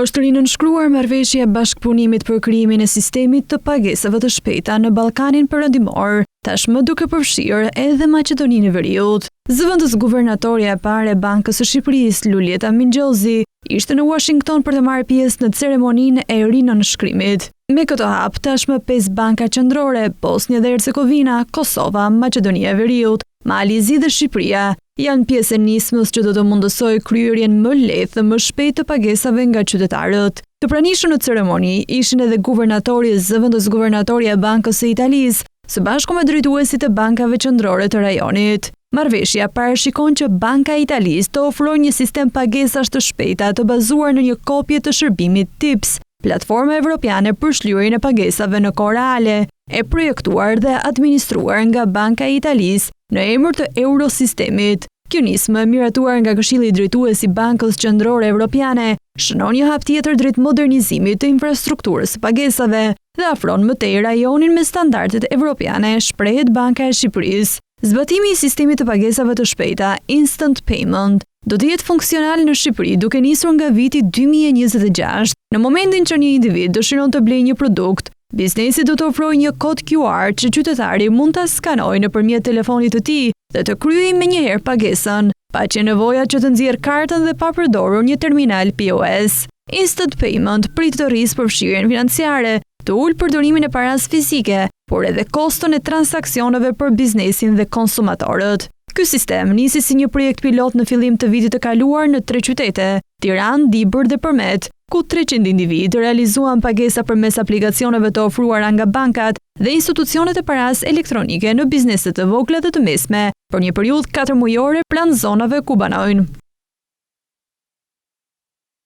Është rinënshkruar marrëveshja e bashkëpunimit për krijimin e sistemit të pagesave të shpejta në Ballkanin Perëndimor, tashmë duke përfshirë edhe Maqedoninë e Veriut. Zëvendës guvernatorja e parë e Bankës së Shqipërisë, Lulieta Mingjozi, ishte në Washington për të marrë pjesë në ceremoninë e rinënshkrimit. Me këtë hap, tashmë 5 banka qendrore, Bosnia dhe Hercegovina, Kosova, Maqedonia e Veriut, Mali dhe Shqipëria, janë pjesë e nismës që do të mundësoj kryerjen më lehtë dhe më shpejtë të pagesave nga qytetarët. Të pranishëm në ceremoni ishin edhe guvernatori e zëvendës guvernatorja e Bankës së Italisë, së bashku me drejtuesit e bankave qendrore të rajonit. Marrëveshja parashikon që Banka e Italisë të ofrojë një sistem pagesash të shpejta të bazuar në një kopje të shërbimit TIPS, platforma evropiane për shlyerjen e pagesave në kohë reale, e projektuar dhe administruar nga Banka e Italisë në emër të Eurosistemit. Kjo nismë, miratuar nga Këshilli Drejtues i Bankës Qendrore Evropiane, shënon një hap tjetër drejt modernizimit të infrastrukturës së pagesave dhe afron më tej rajonin me standardet evropiane, shprehet Banka e Shqipërisë. Zbatimi i sistemit të pagesave të shpejta, Instant Payment, do të jetë funksional në Shqipëri duke nisur nga viti 2026. Në momentin që një individ dëshiron të blejë një produkt, biznesi do të ofrojë një kod QR që qytetari mund ta skanojë nëpërmjet telefonit të tij dhe të kryejë menjëherë pagesën, pa që nevoja që të nxjerrë kartën dhe pa përdorur një terminal POS. Instant Payment prit të rrisë përfshirjen financiare, të ulë përdorimin e paras fizike, por edhe koston e transaksioneve për biznesin dhe konsumatorët. Ky sistem nisi si një projekt pilot në fillim të vitit të kaluar në 3 qytete, Tiranë, Dibër dhe Përmet, ku 300 individë realizuan pagesa përmes aplikacioneve të ofruara nga bankat dhe institucionet e paras elektronike në bizneset të vogla dhe të mesme, për një periudhë 4 mujore pranë zonave ku banojnë.